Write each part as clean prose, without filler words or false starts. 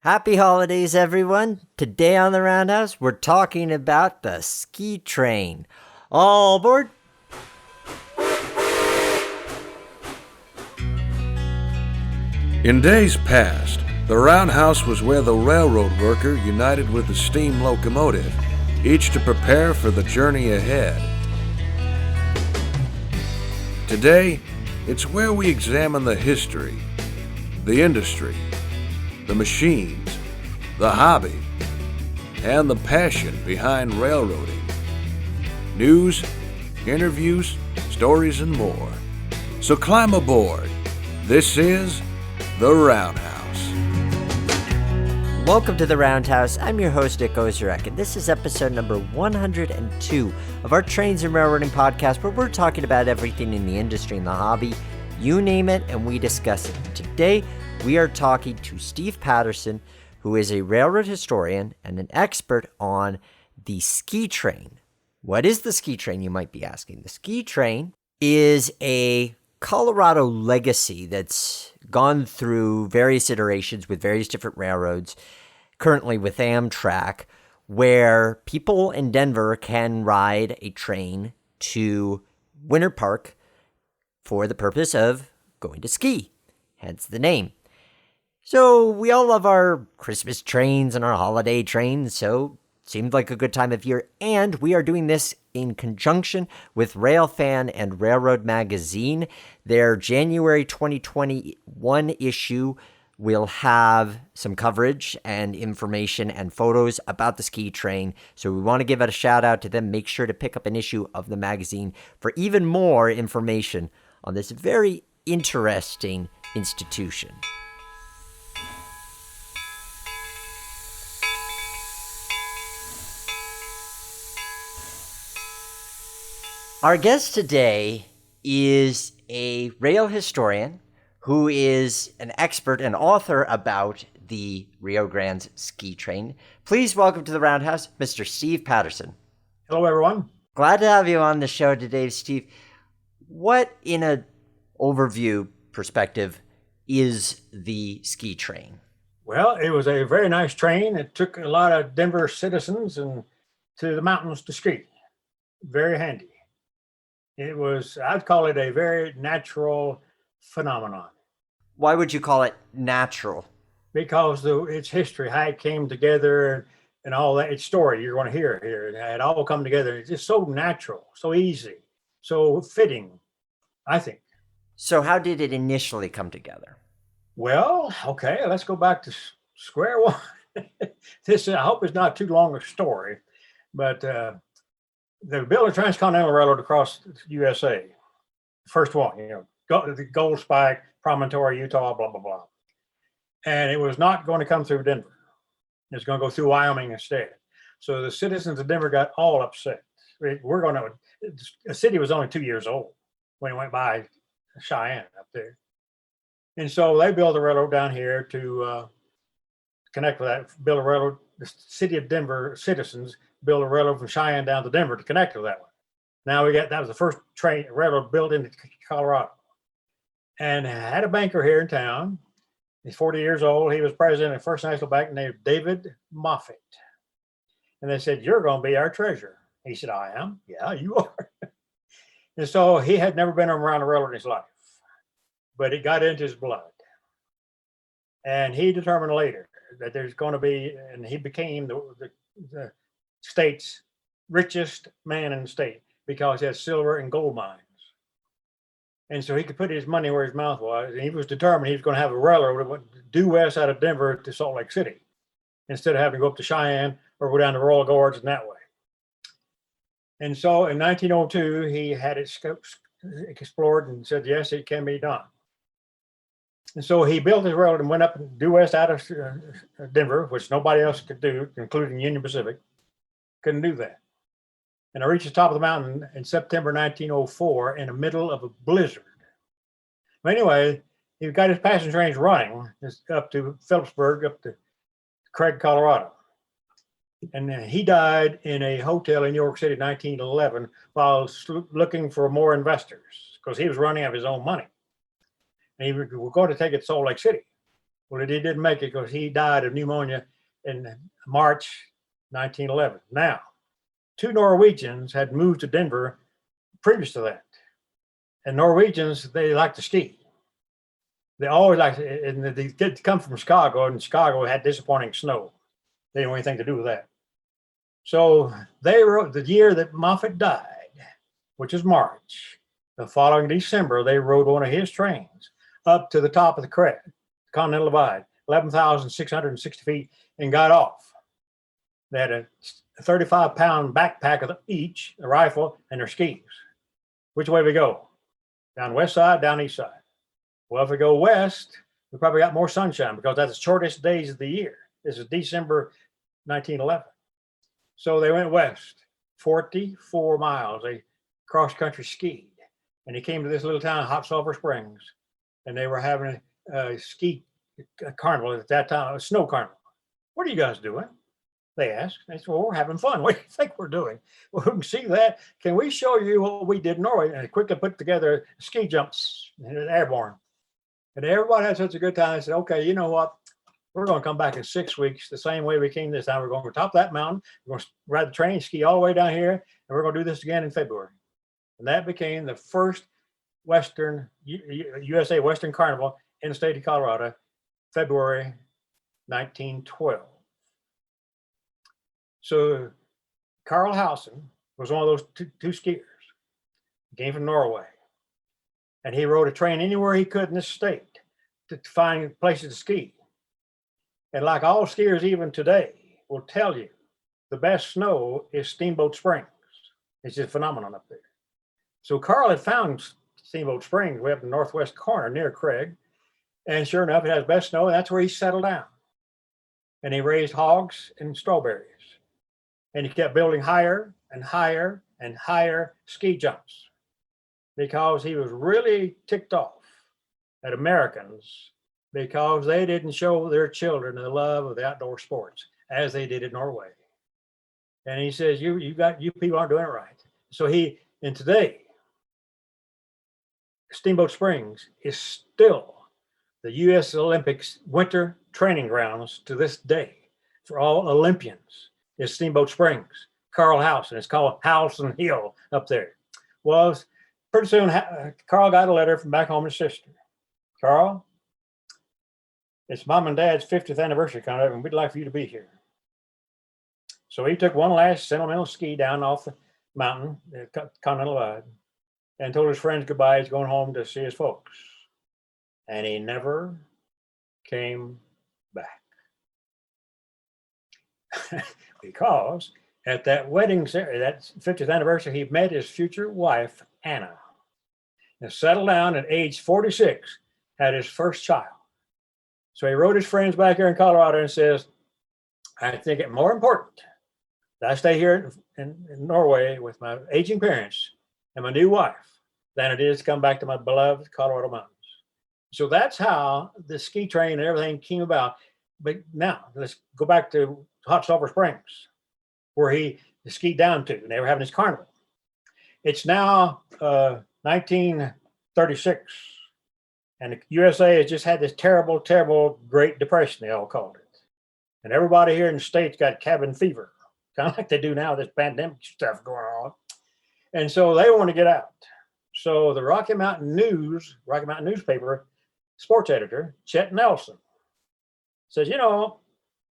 Happy holidays, everyone. Today on the Roundhouse, we're talking about the ski train. All aboard. In days past, the roundhouse was where the railroad worker united with the steam locomotive, each to prepare for the journey ahead. Today, it's where we examine the history, the industry, the machines, the hobby, and the passion behind railroading. News, interviews, stories, and more. So climb aboard. This is The Roundhouse. Welcome to the Roundhouse. I'm your host, Nick Ozarek, and this is episode number 102 of our Trains and Railroading podcast, where we're talking about everything in the industry and the hobby. You name it, and we discuss it. Today, we are talking to Steve Patterson, who is a railroad historian and an expert on the ski train. What is the ski train, you might be asking? The ski train is a Colorado legacy that's gone through various iterations with various different railroads, currently with Amtrak, where people in Denver can ride a train to Winter Park for the purpose of going to ski, hence the name. So we all love our Christmas trains and our holiday trains, so it seemed like a good time of year, and we are doing this in conjunction with Railfan and Railroad Magazine. Their January 2021 issue will have some coverage and information and photos about the ski train, so we want to give it a shout out to them. Make sure to pick up an issue of the magazine for even more information on this very interesting institution. Our guest today is a rail historian who is an expert and author about the Rio Grande ski train. Please welcome to the Roundhouse, Mr. Steve Patterson. Hello, everyone. Glad to have you on the show today, Steve. What, in an overview perspective, is the ski train? Well, it was a very nice train. It took a lot of Denver citizens and to the mountains to ski. Very handy. It was, I'd call it a very natural phenomenon. Why would you call it natural? Because its history, how it came together and all that, its story you're going to hear here. It had all come together. It's just so natural, so easy, so fitting, I think. So how did it initially come together? Well, okay, let's go back to square one. This, I hope it's not too long a story, but they built a transcontinental railroad across the USA. First one, the Gold Spike, Promontory, Utah, blah, blah, blah. And it was not going to come through Denver. It was going to go through Wyoming instead. So the citizens of Denver got all upset. The city was only 2 years old when it went by Cheyenne up there. And so they built a railroad down here to connect with that, build a railroad. The city of Denver citizens built a railroad from Cheyenne down to Denver to connect to that one. Now that was the first railroad built into Colorado. And had a banker here in town. He's 40 years old. He was president of First National Bank named David Moffett. And they said, "You're going to be our treasurer." He said, "I am." "Yeah, you are." And so he had never been around a railroad in his life, but it got into his blood. And he determined later that there's going to be, and he became the state's richest man in the state because he had silver and gold mines. And so he could put his money where his mouth was. And he was determined he was going to have a railroad that went due west out of Denver to Salt Lake City instead of having to go up to Cheyenne or go down to Royal Gorge and that way. And so in 1902, he had it explored and said, yes, it can be done. And so he built his railroad and went up due west out of Denver, which nobody else could do, including Union Pacific. Couldn't do that. And I reached the top of the mountain in September 1904 in the middle of a blizzard. But anyway, he got his passenger trains running up to Phillipsburg, up to Craig, Colorado. And he died in a hotel in New York City in 1911 while looking for more investors because he was running out of his own money. And he was going to take it to Salt Lake City. Well, he didn't make it because he died of pneumonia in March 1911. Now, 2 Norwegians had moved to Denver previous to that. And Norwegians, they like to ski. They always like to, and they did come from Chicago, and Chicago had disappointing snow. They didn't want anything to do with that. So they wrote the year that Moffett died, which is March. The following December, they rode one of his trains up to the top of the Continental Divide, 11,660 feet, and got off. They had a 35-pound backpack of each, a rifle, and their skis. Which way we go? Down west side, down east side. Well, if we go west, we probably got more sunshine because that's the shortest days of the year. This is December 1911. So they went west, 44 miles. They cross-country skied. And they came to this little town, Hot Sulphur Springs, and they were having a ski carnival at that time, a snow carnival. What are you guys doing? They asked. They said, well, we're having fun. What do you think we're doing? Well, we can see that. Can we show you what we did in Norway? And they quickly put together ski jumps and airborne. And everybody had such a good time. They said, okay, you know what? We're going to come back in 6 weeks the same way we came this time. We're going to top that mountain. We're going to ride the train, ski all the way down here, and we're going to do this again in February. And that became the first Western USA Western Carnival in the state of Colorado, February 1912. So Carl Hausen was one of those two skiers. He came from Norway. And he rode a train anywhere he could in this state to find places to ski. And like all skiers even today will tell you, the best snow is Steamboat Springs. It's just a phenomenon up there. So Carl had found Steamboat Springs way up in the northwest corner near Craig. And sure enough, it has best snow, and that's where he settled down. And he raised hogs and strawberries. And he kept building higher and higher and higher ski jumps because he was really ticked off at Americans because they didn't show their children the love of the outdoor sports as they did in Norway. And he says, you people aren't doing it right. So and today, Steamboat Springs is still the U.S. Olympics winter training grounds to this day for all Olympians. Is Steamboat Springs, Carl Hausen. It's called Hausen Hill up there. Well, pretty soon, Carl got a letter from back home to his sister. Carl, it's Mom and Dad's 50th anniversary coming up, and we'd like for you to be here. So he took one last sentimental ski down off the mountain, the Continental Divide, and told his friends goodbye. He's going home to see his folks. And he never came back. Because at that wedding, that 50th anniversary, he met his future wife, Anna, and settled down at age 46, had his first child. So he wrote his friends back here in Colorado and says, I think it more important that I stay here in Norway with my aging parents and my new wife than it is to come back to my beloved Colorado mountains. So that's how the ski train and everything came about. But now let's go back to Hot Sulphur Springs, where he skied down to, and they were having his carnival. It's now 1936, and the USA has just had this terrible, terrible Great Depression, they all called it. And everybody here in the States got cabin fever, kind of like they do now, this pandemic stuff going on. And so they want to get out. So the Rocky Mountain newspaper sports editor, Chet Nelson, says,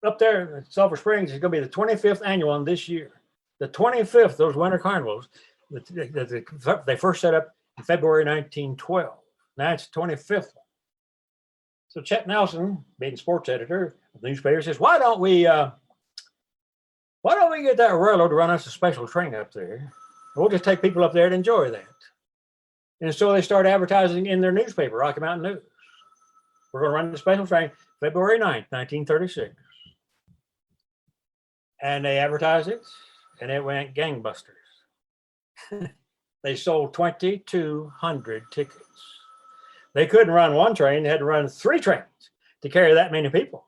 up there in Sulphur Springs is going to be the 25th annual one this year. The 25th, those winter carnivals, they first set up in February 1912. Now it's the 25th one. So Chet Nelson, being sports editor of the newspaper, says, why don't we get that railroad to run us a special train up there? We'll just take people up there to enjoy that. And so they start advertising in their newspaper, Rocky Mountain News. We're going to run the special train February 9th, 1936. And they advertised it, and it went gangbusters. They sold 2,200 tickets. They couldn't run one train. They had to run 3 trains to carry that many people.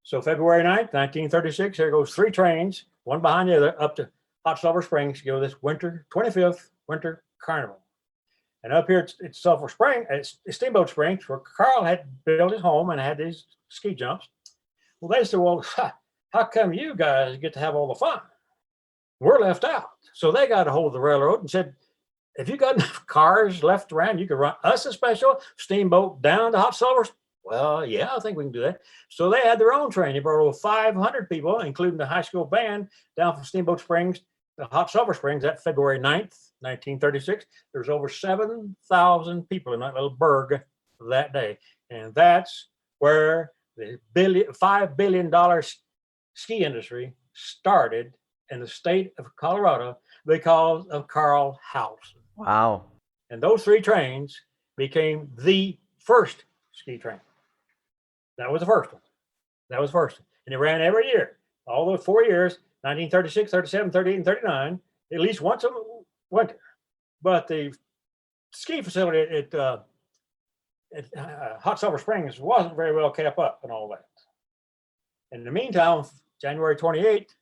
So February 9th, 1936, here goes 3 trains, one behind the other, up to Hot Sulphur Springs to go this 25th winter carnival. And up here it's Sulphur Spring, it's Steamboat Springs, where Carl had built his home and had these ski jumps. Well, they said, well, how come you guys get to have all the fun? We're left out. So they got a hold of the railroad and said, if you got enough cars left around, you could run us a special steamboat down to Hot Sulphur. Well, yeah, I think we can do that. So they had their own train. They brought over 500 people, including the high school band, down from Steamboat Springs to Hot Sulphur Springs that February 9th, 1936. There's over 7,000 people in that little burg that day. And that's where the $5 billion ski industry started in the state of Colorado because of Carl Housen. Wow. And those three trains became the first ski train. That was the first one. That was the first one. And it ran every year, all those 4 years, 1936, 37, 38, and 39, at least once a winter. But the ski facility at Hot Sulphur Springs wasn't very well kept up and all that. In the meantime, January 28,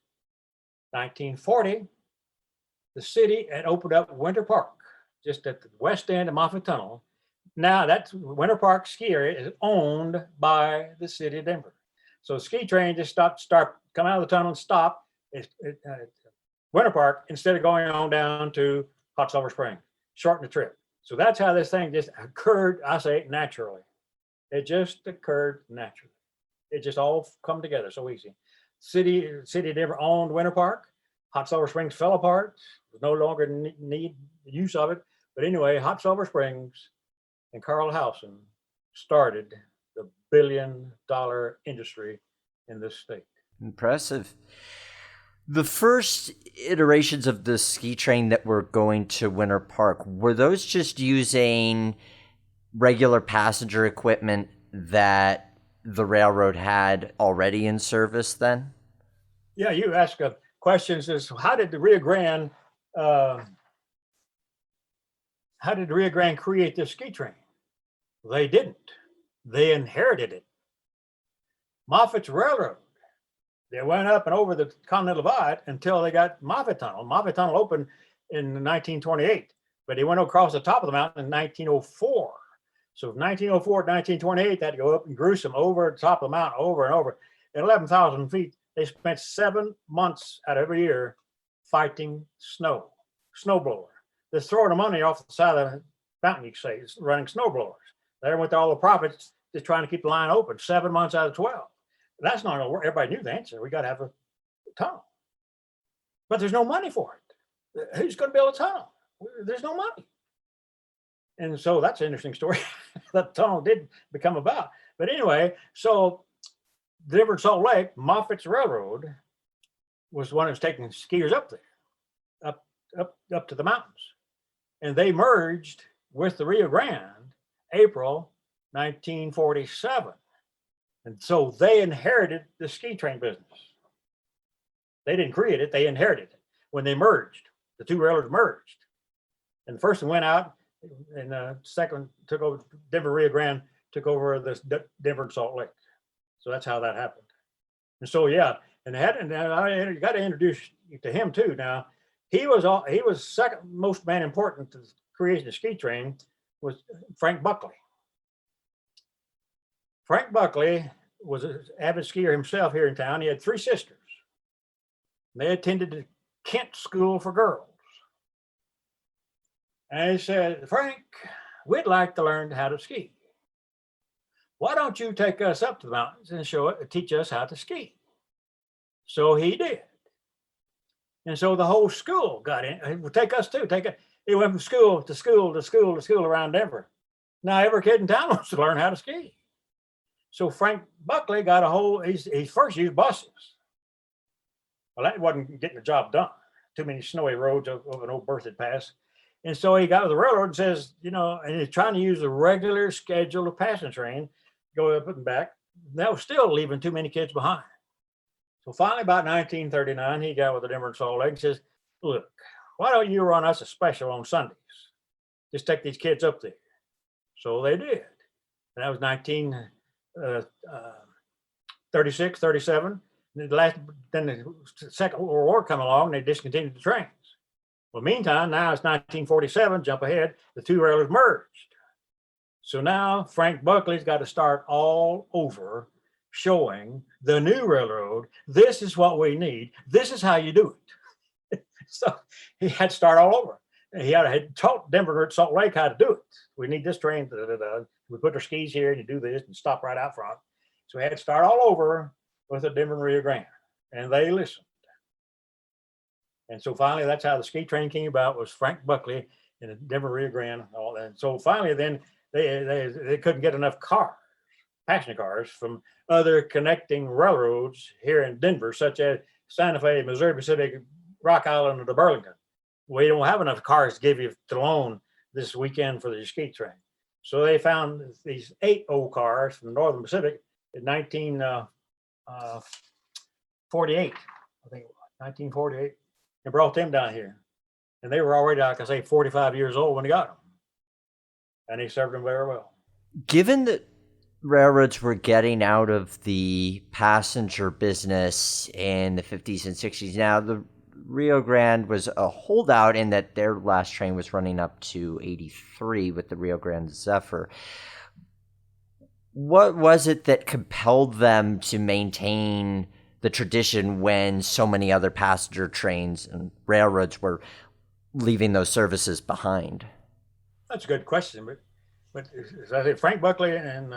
1940, the city had opened up Winter Park, just at the west end of Moffett Tunnel. Now that Winter Park ski area is owned by the city of Denver. So the ski train just come out of the tunnel and stop at Winter Park instead of going on down to Hot Sulphur Springs, shorten the trip. So that's how this thing just occurred, I say, naturally. It just occurred naturally. It just all come together so easy. City of Denver owned Winter Park. Hot Sulphur Springs fell apart. There's no longer need use of it. But anyway, Hot Sulphur Springs and Carl Housen started the $1 billion industry in this state. Impressive. The first iterations of the ski train that were going to Winter Park, were those just using regular passenger equipment that the railroad had already in service then? Yeah, you ask questions as how did the Rio Grande create this ski train? They didn't. They inherited it. Moffitt's Railroad. They went up and over the Continental Divide until they got Moffett Tunnel. Moffett Tunnel opened in 1928, but they went across the top of the mountain in 1904. So from 1904 to 1928, they had to go up and gruesome over the top of the mountain, over and over. At 11,000 feet, they spent 7 months out of every year fighting snowblower. They're throwing the money off the side of the mountain, you could say, it's running snowblowers. There went all the profits, just trying to keep the line open, 7 months out of 12. That's not going to work. Everybody knew the answer. We got to have a tunnel. But there's no money for it. Who's going to build a tunnel? There's no money. And so that's an interesting story that the tunnel did become about. But anyway, so Denver and Salt Lake, Moffitt's Railroad was the one that was taking skiers up there, up to the mountains. And they merged with the Rio Grande April 1947. And so they inherited the ski train business. They didn't create it, they inherited it when they merged. The two railroads merged. And the first one went out, and the second one took over, Denver Rio Grande took over this Denver and Salt Lake. So that's how that happened. And so, yeah, and I got to introduce you to him too. Now, he was second most man important to the creation of the ski train was Frank Buckley. Frank Buckley was an avid skier himself here in town. He had 3 sisters. They attended the Kent School for Girls. And he said, Frank, we'd like to learn how to ski. Why don't you take us up to the mountains and teach us how to ski? So he did. And so the whole school got in. He would take us too. He went from school to school to school to school around Denver. Now every kid in town wants to learn how to ski. So Frank Buckley got a whole, he first used buses. Well, that wasn't getting the job done. Too many snowy roads over an old berthed pass. And so he got with the railroad and says, and he's trying to use the regular schedule of passenger train, go up and back. That was still leaving too many kids behind. So finally, about 1939, he got with the Denver and Salt Lake and says, look, why don't you run us a special on Sundays? Just take these kids up there. So they did. And that was 1936, 37. Then the Second World War come along, and they discontinued the trains. Well, meantime, now it's 1947, jump ahead, the two railroads merged. So now Frank Buckley's got to start all over, showing the new railroad, this is what we need. This is how you do it. So he had to start all over. He had taught Denver and Salt Lake how to do it. We need this train. We put our skis here and you do this and stop right out front. So we had to start all over with the Denver and Rio Grande. And they listened. And so finally, that's how the ski train came about, was Frank Buckley in the Denver Rio Grande. All that. So finally, then they couldn't get enough cars, passenger cars, from other connecting railroads here in Denver, such as Santa Fe, Missouri Pacific, Rock Island, or the Burlington. We don't have enough cars to give you to loan this weekend for the ski train. So they found these 8 old cars from the Northern Pacific in 1948, I think it was, 1948, and brought them down here. And they were already, like I say, 45 years old when they got them. And they served them very well. Given that railroads were getting out of the passenger business in the 50s and 60s, now the Rio Grande was a holdout in that their last train was running up to 83 with the Rio Grande Zephyr. What was it that compelled them to maintain the tradition when so many other passenger trains and railroads were leaving those services behind? That's a good question, but as I said, Frank Buckley and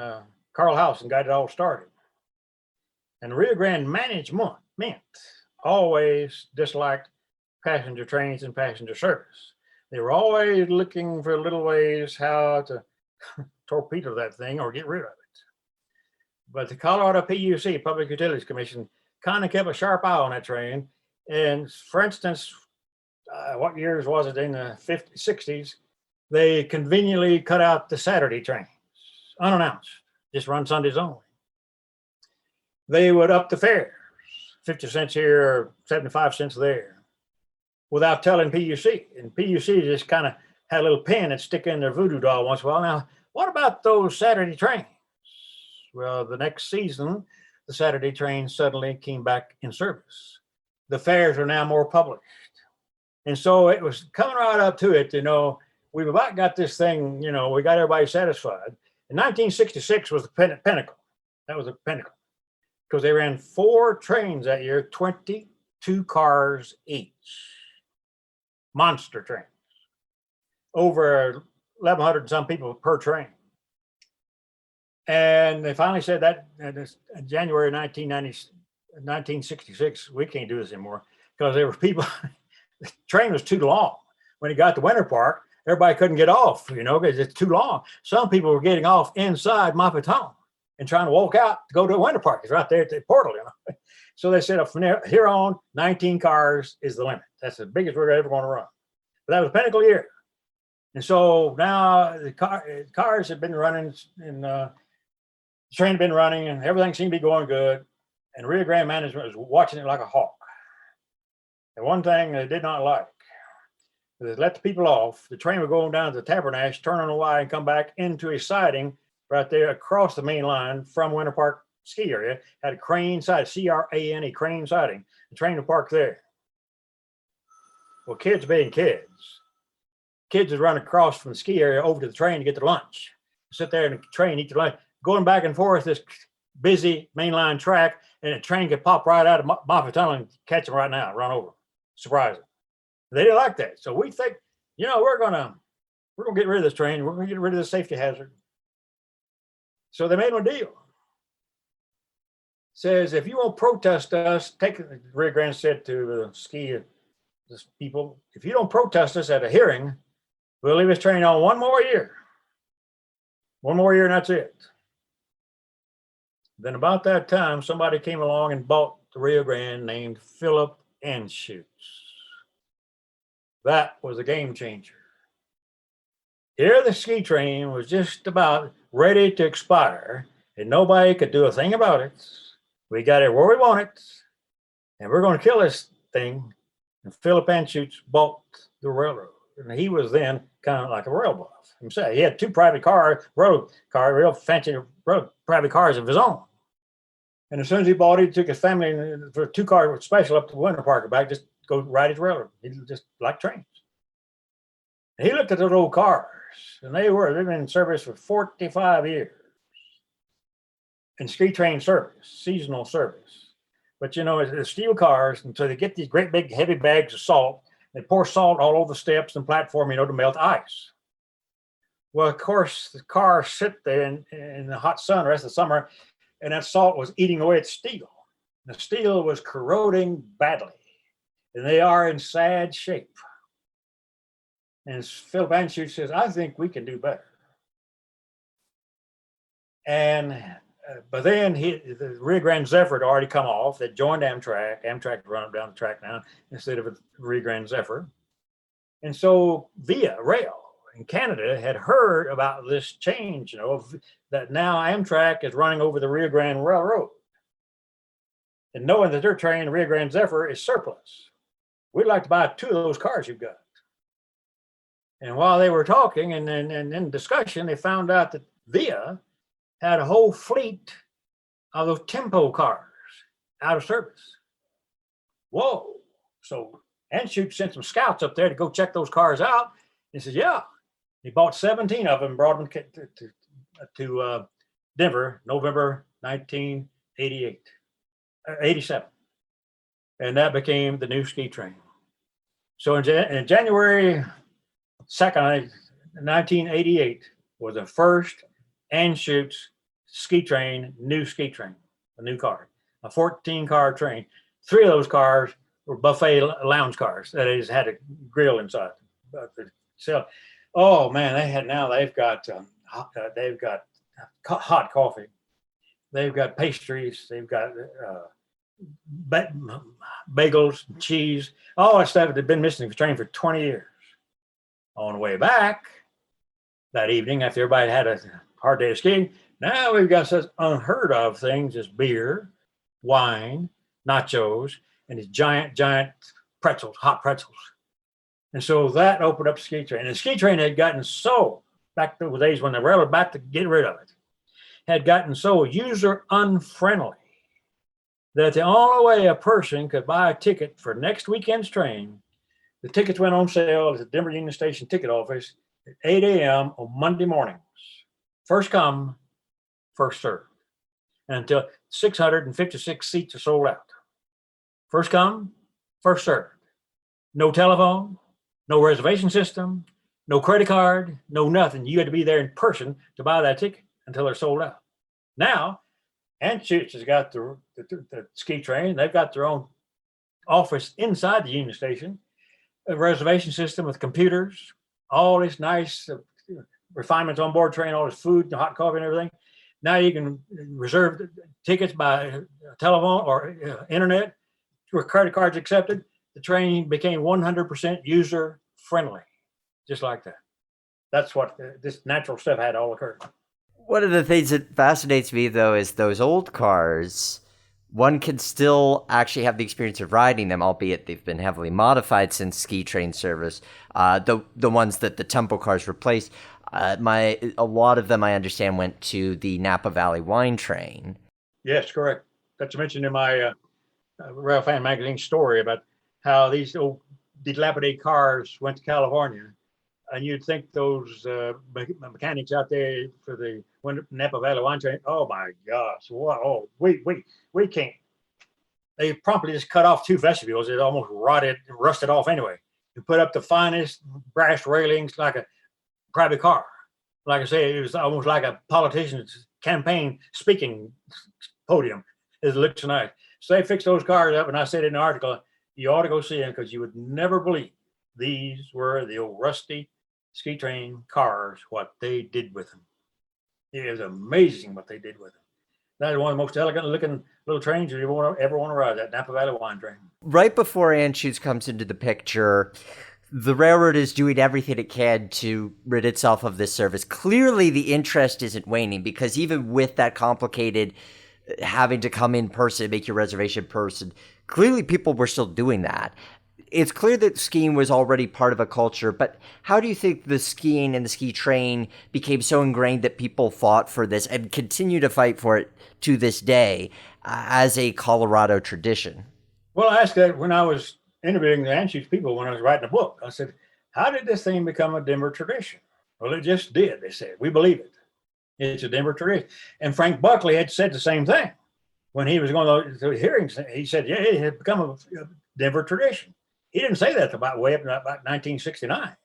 Carl Howson got it all started. And Rio Grande management always disliked passenger trains and passenger service. They were always looking for little ways how to torpedo that thing or get rid of it. But the Colorado PUC, Public Utilities Commission, kind of kept a sharp eye on that train. And for instance, what years was it, in the 50s, 60s, they conveniently cut out the Saturday trains, unannounced, just run Sundays only. They would up the fares, 50 cents here or 75 cents there, without telling PUC. And PUC just kind of had a little pin and stick in their voodoo doll once in a while. Now, what about those Saturday trains? Well, the next season, the Saturday trains suddenly came back in service. The fares are now more published. And so it was coming right up to it, we've about got this thing, we got everybody satisfied. In 1966 was the pinnacle. That was the pinnacle. Because they ran 4 trains that year, 22 cars each. Monster trains. Over 1,100 and some people per train. And they finally said that in January 1966, we can't do this anymore, because there were people, the train was too long. When it got to Winter Park, everybody couldn't get off, because it's too long. Some people were getting off inside Mapaton and trying to walk out to go to Winter Park. It's right there at the portal, So they said, from here on, 19 cars is the limit. That's the biggest we're ever going to run. But that was a pinnacle year. And so now the cars have been running, and the train had been running, and everything seemed to be going good. And Rio Grande management was watching it like a hawk. And one thing they did not like, they let the people off. The train would go down to the Tabernacle, turn on the Y, and come back into a siding right there across the main line from Winter Park ski area. Had a crane siding, CRANE, crane siding. The train would park there. Well, kids being kids would run across from the ski area over to the train to get their lunch. Sit there in the train, eat their lunch, going back and forth this busy mainline track, and a train could pop right out of Moffett Tunnel and catch them right now, run over, surprise them. They didn't like that. So we think, we're gonna get rid of this train. We're gonna get rid of this safety hazard. So they made a deal. Says, if you won't protest us, Rio Grande said to the ski people, if you don't protest us at a hearing, we'll leave this train on one more year. One more year and that's it. Then about that time, somebody came along and bought the Rio Grande named Philip Anschutz. That was a game changer. Here the ski train was just about ready to expire, and nobody could do a thing about it. We got it where we want it, and we're going to kill this thing. And Philip Anschutz bought the railroad. And he was then kind of like a rail buff himself. He had 2 private real fancy private cars of his own. And as soon as he bought it, he took his family for a 2-car special up to Winter Park and back, just go ride his railroad. He just liked trains. He looked at those old cars, and they've been in service for 45 years in ski train service, seasonal service. But it's steel cars, and so they get these great big heavy bags of salt. They pour salt all over the steps and platform, to melt ice. Well, of course, the cars sit there in the hot sun the rest of the summer, and that salt was eating away at steel. The steel was corroding badly, and they are in sad shape. And Philip Anschutz says, I think we can do better. And but then the Rio Grande Zephyr had already come off. They joined Amtrak. Amtrak run up down the track now instead of a Rio Grande Zephyr. And so Via Rail in Canada had heard about this change, that now Amtrak is running over the Rio Grande Railroad. And knowing that their train, the Rio Grande Zephyr, is surplus. We'd like to buy 2 of those cars you've got. And while they were talking and in discussion, they found out that Via had a whole fleet of those tempo cars out of service. Whoa. So Anschutz sent some scouts up there to go check those cars out. He said, yeah. He bought 17 of them and brought them to Denver, November 1987. And that became the new ski train. So in January 2nd, 1988 was the first Anschutz new ski train, a new car, a 14-car train. 3 of those cars were buffet lounge cars that is had a grill inside. So, oh man, they've got hot coffee, they've got pastries, they've got bagels, cheese, all that stuff that had been missing from the train for 20 years. On the way back that evening, after everybody had a hard day of skiing, now we've got such unheard of things as beer, wine, nachos, and these giant pretzels, hot pretzels. And so that opened up the ski train. And the ski train had gotten so, back to the days when the railroad about to get rid of it, had gotten so user unfriendly that the only way a person could buy a ticket for next weekend's train, the tickets went on sale at the Denver Union Station ticket office at 8 a.m. on Monday mornings. First come, first served. And until 656 seats are sold out. First come, first served. No telephone, no reservation system, no credit card, no nothing. You had to be there in person to buy that ticket until they're sold out. Now, Anschutz has got the ski train. They've got their own office inside the Union Station, a reservation system with computers, all this nice refinements on board train, all this food, hot coffee and everything. Now you can reserve tickets by telephone or internet with credit cards accepted. The train became 100% user friendly, just like that. That's what this natural stuff had all occurred. One of the things that fascinates me, though, is those old cars. One can still actually have the experience of riding them, albeit they've been heavily modified since ski train service. The ones that the tempo cars replaced, a lot of them, I understand, went to the Napa Valley wine train. Yes, correct. That's mentioned in my Rail Fan magazine story about how these old dilapidated cars went to California. And you'd think those mechanics out there for the Napa Valley wine train, oh my gosh, what? Oh, we can't. They promptly just cut off 2 vestibules. It almost rusted off anyway. You put up the finest brass railings like a private car. Like I say, it was almost like a politician's campaign speaking podium. It looks nice. So they fixed those cars up, and I said in the article, you ought to go see them because you would never believe these were the old rusty ski train cars, what they did with them. It is amazing what they did with them. That is one of the most elegant looking little trains you ever want to ride, that Napa Valley wine train. Right before Anschutz comes into the picture, the railroad is doing everything it can to rid itself of this service. Clearly, the interest isn't waning because even with that complicated having to come in person, make your reservation person, clearly people were still doing that. It's clear that skiing was already part of a culture, but how do you think the skiing and the ski train became so ingrained that people fought for this and continue to fight for it to this day as a Colorado tradition? Well, I asked that when I was interviewing the Anschutz people when I was writing a book. I said, how did this thing become a Denver tradition? Well, it just did, they said. We believe it. It's a Denver tradition. And Frank Buckley had said the same thing when he was going to the hearings. He said, yeah, it had become a Denver tradition. He didn't say that about way up about 1969.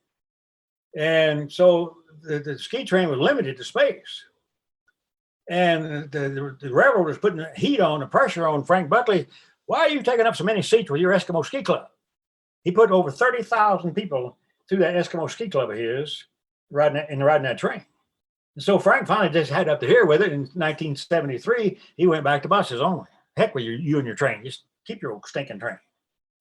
And so the ski train was limited to space. And the railroad was putting the heat on, the pressure on Frank Buckley. Why are you taking up so many seats with your Eskimo ski club? He put over 30,000 people through that Eskimo ski club of his riding that train. And so Frank finally just had up to here with it. In 1973, he went back to buses only. Heck with you and your train. Just keep your old stinking train.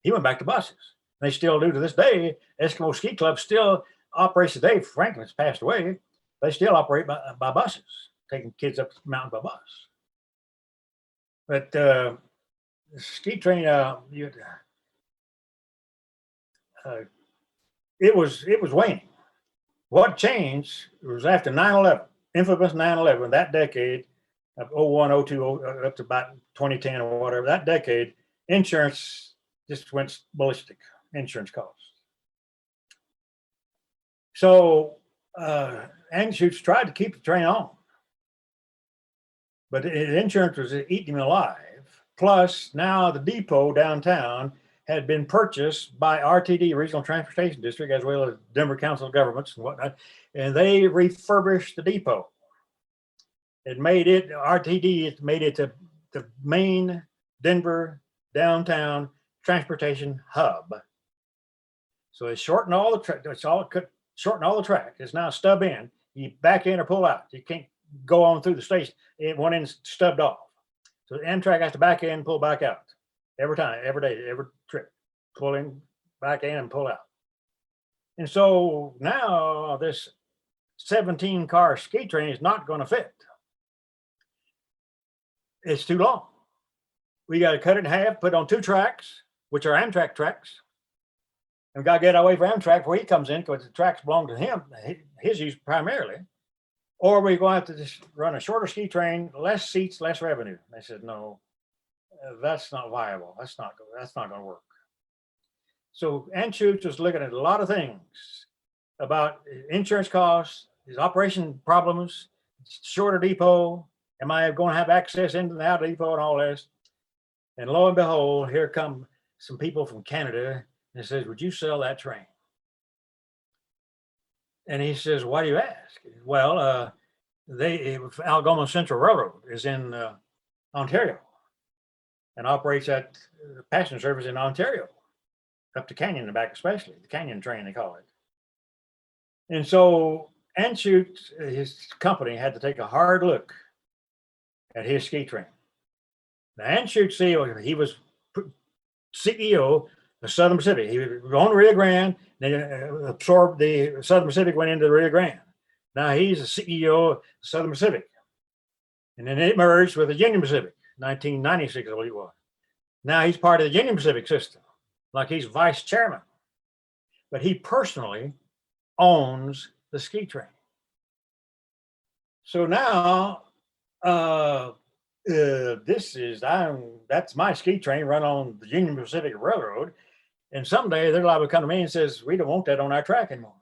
He went back to buses. They still do to this day. Eskimo ski club still operates today. Franklin's passed away. They still operate by buses, taking kids up the mountain by bus. But the ski train, it was waning. What changed was after 9/11, infamous 9/11, that decade of 01, 02, up to about 2010 or whatever, that decade, insurance just went ballistic, insurance costs. So Anschutz tried to keep the train on, but insurance was eating him alive. Plus, now the depot downtown had been purchased by RTD, Regional Transportation District, as well as Denver Council of Governments and whatnot, and they refurbished the depot. RTD made it the main Denver downtown transportation hub. So they shortened all the track. It's now stub in. You back in or pull out. You can't go on through the station. One end's stubbed off. So the Amtrak has to back in, pull back out. Every time, every day, every trip, pull in, back in, and pull out. And so now this 17-car ski train is not going to fit. It's too long. We got to cut it in half, put it on 2 tracks, which are Amtrak tracks. And we got to get away from Amtrak before he comes in, because the tracks belong to him, his use primarily. Or we're going to have to just run a shorter ski train, less seats, less revenue. They said, no. That's not viable. That's not going to work. So Anschutz was looking at a lot of things about insurance costs, his operation problems, shorter depot. Am I going to have access into the out depot and all this? And lo and behold, here come some people from Canada and says, "Would you sell that train?" And he says, "Why do you ask?" Well, Algoma Central Railroad is in Ontario, and operates that passenger service in Ontario, up to Canyon and back especially, the Canyon train they call it. And so Anschutz, his company, had to take a hard look at his ski train. Now Anschutz, he was CEO of Southern Pacific. He was on the Rio Grande, they absorbed the Southern Pacific, went into the Rio Grande. Now he's the CEO of Southern Pacific. And then it merged with the Union Pacific. 1996, I believe it was. Now he's part of the Union Pacific system, like he's vice chairman. But he personally owns the ski train. So now that's my ski train run on the Union Pacific Railroad. And someday they're liable to come to me and says, we don't want that on our track anymore.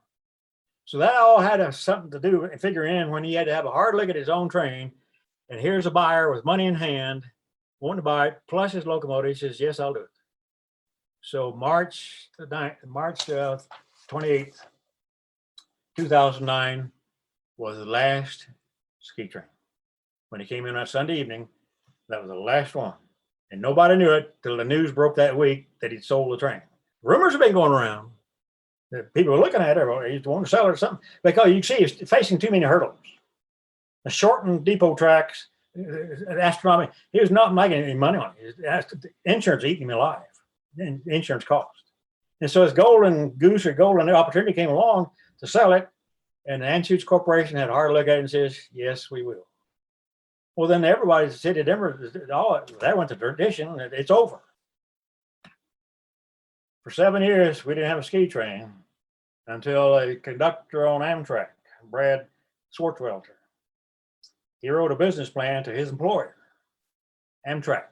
So that all had something to do and figure in when he had to have a hard look at his own train. And here's a buyer with money in hand, wanting to buy it, plus his locomotive. He says, yes, I'll do it. So March 28th, 2009 was the last ski train. When he came in on Sunday evening, that was the last one. And nobody knew it till the news broke that week that he'd sold the train. Rumors have been going around that people were looking at it, he's wanting to sell it or something, because you can see he's facing too many hurdles. The shortened depot tracks, astronomical. He was not making any money on it. Insurance eating him alive. Insurance cost. And so his golden goose or golden opportunity came along to sell it, and the Anschutz Corporation had a hard look at it and says, yes, we will. Well, then everybody in the city of Denver, that went to tradition. It's over. For 7 years, we didn't have a ski train until a conductor on Amtrak, Brad Swartzwelter, he wrote a business plan to his employer, Amtrak,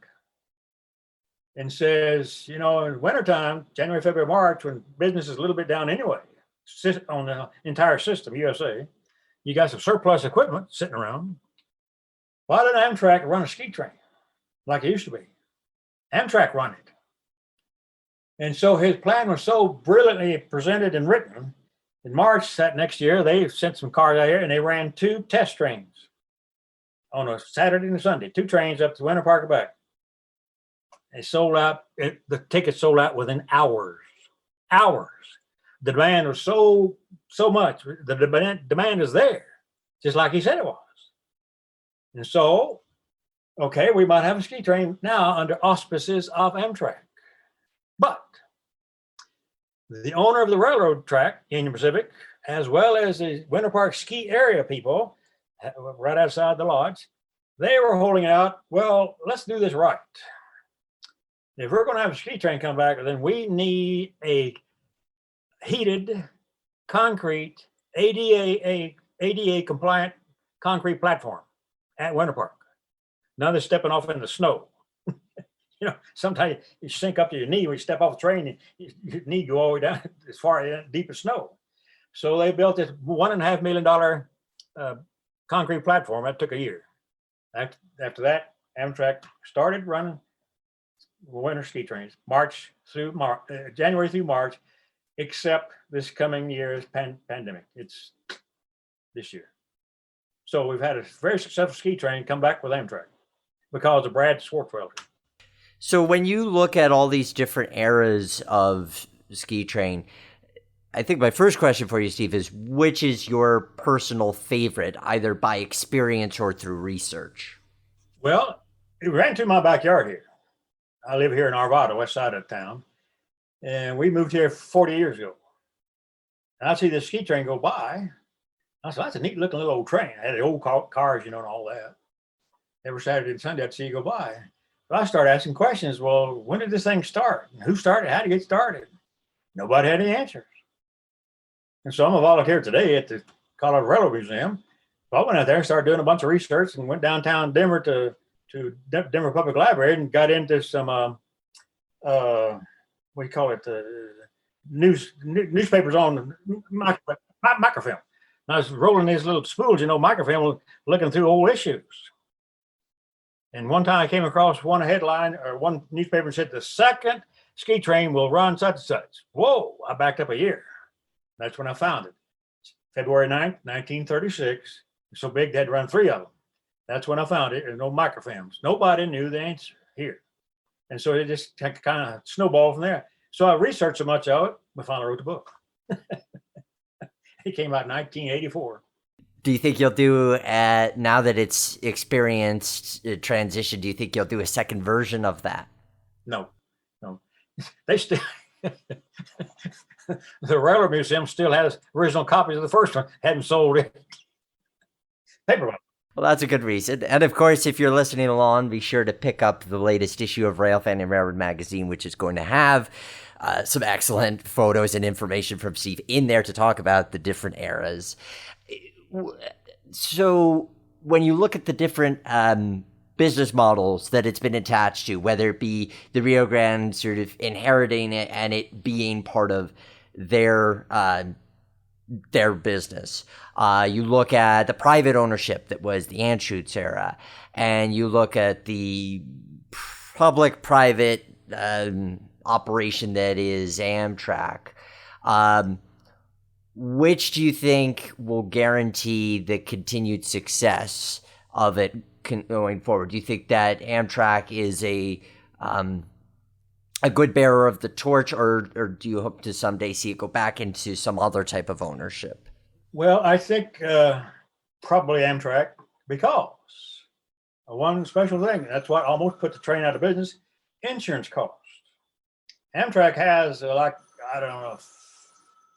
and says, in wintertime, January, February, March, when business is a little bit down anyway, on the entire system, USA. You got some surplus equipment sitting around. Why didn't Amtrak run a ski train like it used to be? Amtrak run it. And so his plan was so brilliantly presented and written. In March that next year, they sent some cars out here and they ran 2 test trains on a Saturday and a Sunday, 2 trains up to Winter Park and back. They sold out, the tickets sold out within hours. Hours. The demand was so much. The demand is there, just like he said it was. And so, okay, we might have a ski train now under auspices of Amtrak. But the owner of the railroad track, Union Pacific, as well as the Winter Park ski area people, right outside the lodge, they were holding out, well, let's do this right. If we're going to have a ski train come back, then we need a heated, concrete, ADA compliant concrete platform at Winter Park. Now they're stepping off in the snow. You know, sometimes you sink up to your knee when you step off the train, and your knee go all the way down as far deep as snow. So they built this $1.5 million concrete platform. That took a year. After that, Amtrak started running winter ski trains, January through March, except this coming year's pandemic. It's this year. So we've had a very successful ski train come back with Amtrak because of Brad Swartwelder. So when you look at all these different eras of ski train, I think my first question for you, Steve, is which is your personal favorite, either by experience or through research? Well, it ran through my backyard here. I live here in Arvada, west side of town, and we moved here 40 years ago. And I see this ski train go by. I said, that's a neat looking little old train. I had the old cars, you know, and all that. Every Saturday and Sunday, I'd see you go by. But I started asking questions. Well, when did this thing start? Who started? How did it get started? Nobody had any answers. And so I'm a volunteer today at the Colorado Railroad Museum. So I went out there and started doing a bunch of research and went downtown Denver to Denver Public Library and got into some, what do you call it, newspapers on microfilm. And I was rolling these little spools, you know, microfilm, looking through old issues. And one time I came across one headline or one newspaper said the second ski train will run such and such. Whoa, I backed up a year. That's when I found it. February 9th, 1936. So big they had to run 3 of them. That's when I found it. There's no microfilms. Nobody knew the answer here. And so it just kind of snowballed from there. So I researched so much of it, I finally wrote the book. It came out in 1984. Do you think you'll do, now that it's experienced transition, do you think you'll do a second version of that? No. They still, the Railroad Museum still has original copies of the first one, hadn't sold it. Paperback. Well, that's a good reason. And of course, if you're listening along, be sure to pick up the latest issue of Railfan and Railroad Magazine, which is going to have some excellent photos and information from Steve in there to talk about the different eras. So when you look at the different business models that it's been attached to, whether it be the Rio Grande sort of inheriting it and it being part of their business, you look at the private ownership that was the Anschutz era, and you look at the public-private operation that is Amtrak. Which do you think will guarantee the continued success of it going forward? Do you think that Amtrak is a good bearer of the torch, or do you hope to someday see it go back into some other type of ownership? Well, I think probably Amtrak, because one special thing, that's what almost put the train out of business, insurance costs. Amtrak has I don't know,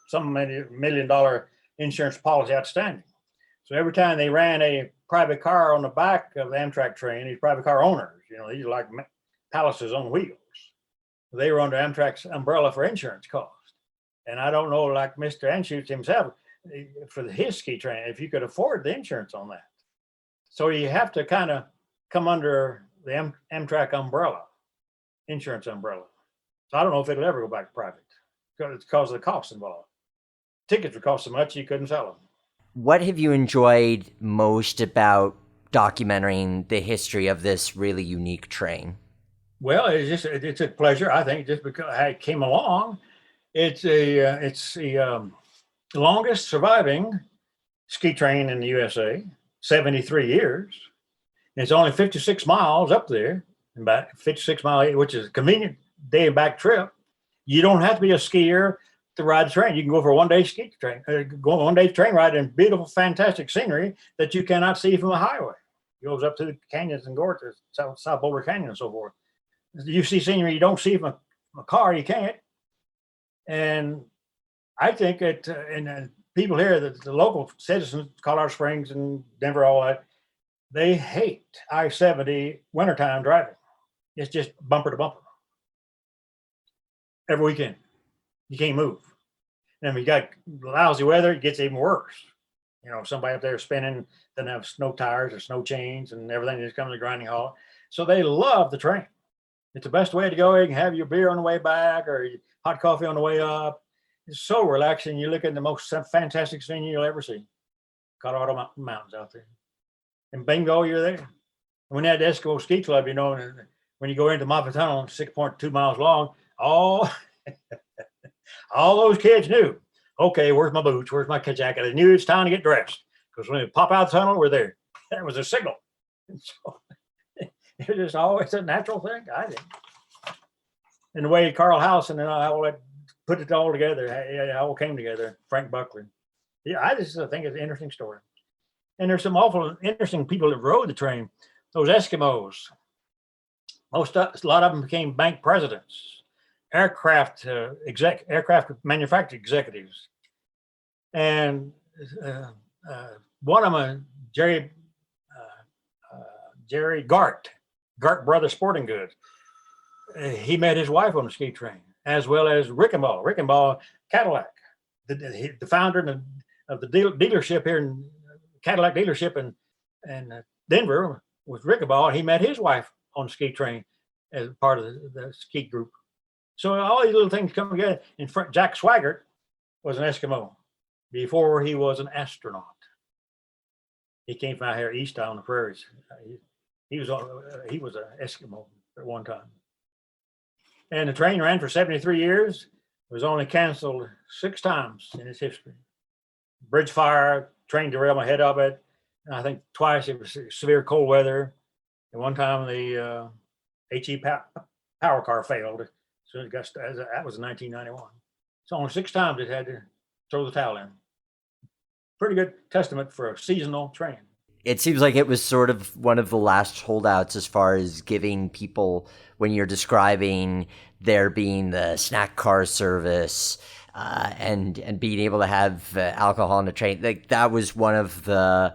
some $1 million insurance policy outstanding. So every time they ran a private car on the back of the Amtrak train, these private car owners, you know, these are like palaces on wheels. They were under Amtrak's umbrella for insurance costs. And I don't know, like Mr. Anschutz himself, for his ski train, if you could afford the insurance on that. So you have to kind of come under the Amtrak umbrella, insurance umbrella. So I don't know if it'll ever go back to private because of the costs involved. tickets would cost so much you couldn't sell them. What have you enjoyed most about documenting the history of this really unique train? Well, it's a pleasure, I think, just because it came along. It's the longest surviving ski train in the USA, 73 years. And it's only 56 miles up there, about 56 miles, which is a convenient day and back trip. You don't have to be a skier to ride the train. You can go for a one-day ski train, go on a one-day train ride in beautiful, fantastic scenery that you cannot see from the highway. It goes up to the canyons and gorges, South Boulder Canyon and so forth. You see scenery you don't see from a car, you can't. And I think that, and people here, the local citizens, Colorado Springs and Denver, all that, they hate I-70 wintertime driving. It's just bumper to bumper. Every weekend, you can't move. And when you got lousy weather, it gets even worse. You know, somebody up there spinning, doesn't have snow tires or snow chains and everything just comes to grinding halt. So they love the train. It's the best way to go. You can have your beer on the way back or hot coffee on the way up. It's so relaxing. You look at the most fantastic scene you'll ever see. Colorado mountains out there. And bingo, you're there. When that Eskimo Ski Club, you know, when you go into Moffett Tunnel, 6.2 miles long, all those kids knew, okay, where's my boots? Where's my jacket? They knew it's time to get dressed. Because when they pop out the tunnel, we're there. That was a signal. And so it's just always a natural thing, I think. And the way Carl House and how it put it all together, how it all came together, Frank Buckley. Yeah, I just think it's an interesting story. And there's some awful interesting people that rode the train. Those Eskimos, a lot of them became bank presidents, aircraft manufacturing executives. And one of them, Jerry Gart Brothers Sporting Goods. He met his wife on the ski train, as well as Rickenbaugh Cadillac, the founder of the dealership here in Cadillac dealership in Denver with Rickenbaugh. He met his wife on the ski train as part of the ski group. So all these little things come together. In front, Jack Swigert was an Eskimo before he was an astronaut. He came from out here east on the prairies. He was an Eskimo at one time. And the train ran for 73 years. It was only canceled 6 times in its history. Bridge fire, train derailment ahead of it. And I think twice it was severe cold weather. And one time the HE power car failed. So that was in 1991. So only 6 times it had to throw the towel in. Pretty good testament for a seasonal train. It seems like it was sort of one of the last holdouts as far as giving people, when you're describing there being the snack car service and being able to have alcohol on the train, like that was one of the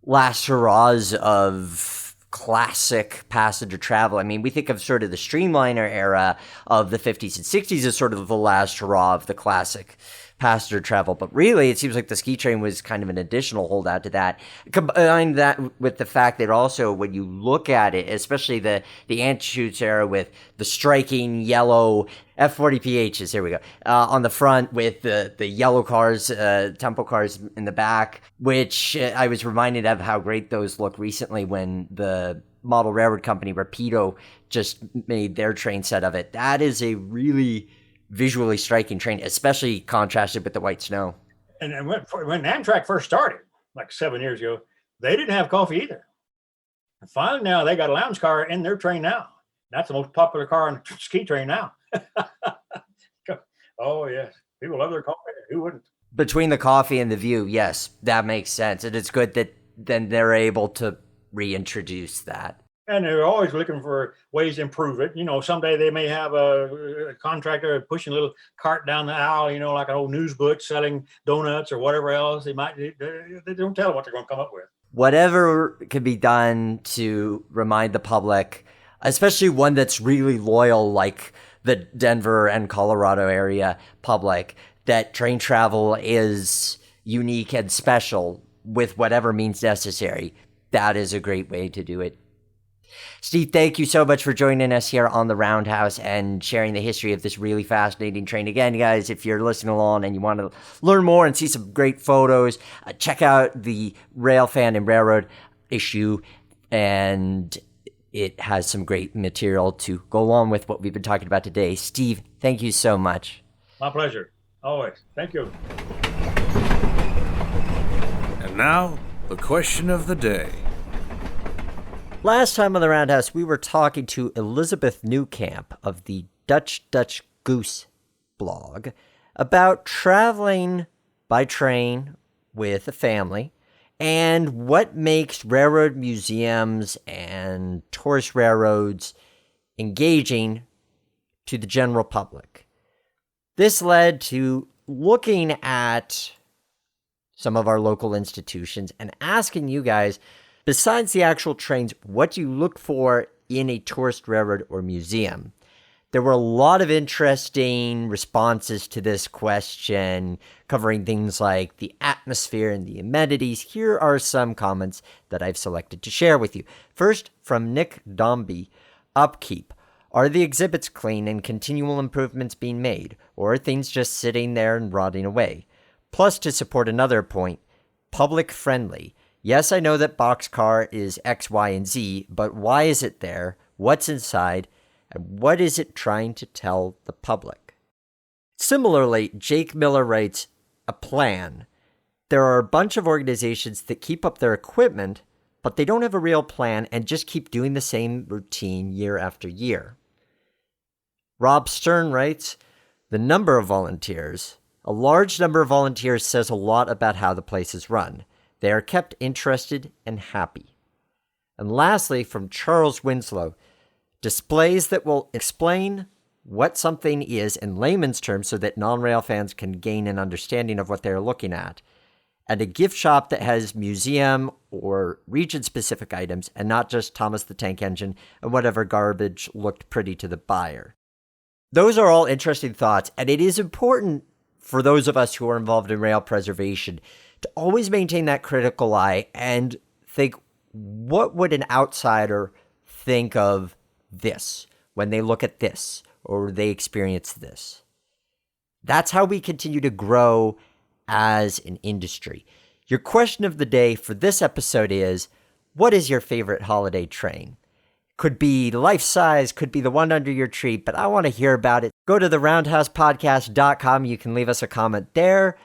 last hurrahs of classic passenger travel. I mean, we think of sort of the Streamliner era of the 50s and 60s as sort of the last hurrah of the classic passenger travel, but really it seems like the ski train was kind of an additional holdout to that. Combine that with the fact that also when you look at it, especially the Anschutz era with the striking yellow F40PHs, here we go, on the front with the yellow cars, tempo cars in the back, which I was reminded of how great those look recently when the model railroad company Rapido just made their train set of it. That is a really visually striking train, especially contrasted with the white snow. And when Amtrak first started, like 7 years ago, they didn't have coffee either. And finally now they got a lounge car in their train now. That's the most popular car on the ski train now. Oh, yes. People love their coffee. Who wouldn't? Between the coffee and the view, yes, that makes sense. And it's good that then they're able to reintroduce that. And they're always looking for ways to improve it. You know, someday they may have a contractor pushing a little cart down the aisle, you know, like an old news butch selling donuts or whatever else. They don't tell them what they're going to come up with. Whatever can be done to remind the public, especially one that's really loyal, like the Denver and Colorado area public, that train travel is unique and special with whatever means necessary. That is a great way to do it. Steve, thank you so much for joining us here on the Roundhouse and sharing the history of this really fascinating train. Again, guys, if you're listening along and you want to learn more and see some great photos, check out the Rail Fan and Railroad issue, and it has some great material to go along with what we've been talking about today. Steve, thank you so much. My pleasure. Always. Thank you. And now, the question of the day. Last time on the Roundhouse, we were talking to Elizabeth Newcamp of the Dutch Goose blog about traveling by train with a family and what makes railroad museums and tourist railroads engaging to the general public. This led to looking at some of our local institutions and asking you guys, besides the actual trains, what do you look for in a tourist railroad or museum? There were a lot of interesting responses to this question, covering things like the atmosphere and the amenities. Here are some comments that I've selected to share with you. First, from Nick Dombey, upkeep. Are the exhibits clean and continual improvements being made, or are things just sitting there and rotting away? Plus, to support another point, public friendly. Yes, I know that boxcar is X, Y, and Z, but why is it there? What's inside? And what is it trying to tell the public? Similarly, Jake Miller writes, a plan. There are a bunch of organizations that keep up their equipment, but they don't have a real plan and just keep doing the same routine year after year. Rob Stern writes, the number of volunteers. A large number of volunteers says a lot about how the place is run. They are kept interested and happy. And lastly, from Charles Winslow, displays that will explain what something is in layman's terms so that non-rail fans can gain an understanding of what they're looking at. And a gift shop that has museum or region-specific items and not just Thomas the Tank Engine and whatever garbage looked pretty to the buyer. Those are all interesting thoughts, and it is important for those of us who are involved in rail preservation to always maintain that critical eye and think, what would an outsider think of this when they look at this or they experience this? That's how we continue to grow as an industry. Your question of the day for this episode is, what is your favorite holiday train? Could be life-size, could be the one under your tree, but I want to hear about it. Go to theroundhousepodcast.com. You can leave us a comment there.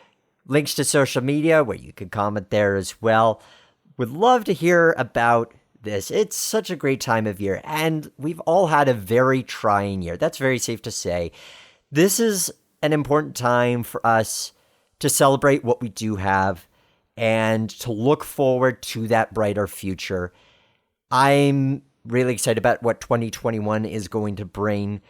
Links to social media where you can comment there as well. Would love to hear about this. It's such a great time of year, and we've all had a very trying year. That's very safe to say. This is an important time for us to celebrate what we do have and to look forward to that brighter future. I'm really excited about what 2021 is going to bring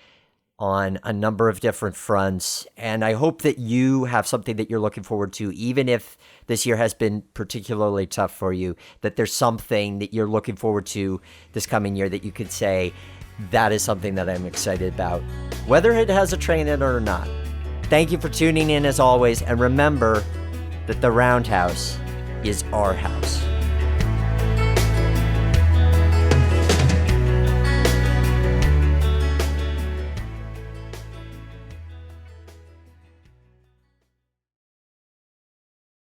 on a number of different fronts. And I hope that you have something that you're looking forward to, even if this year has been particularly tough for you, that there's something that you're looking forward to this coming year that you could say, that is something that I'm excited about, whether it has a train in it or not. Thank you for tuning in as always. And remember that the Roundhouse is our house.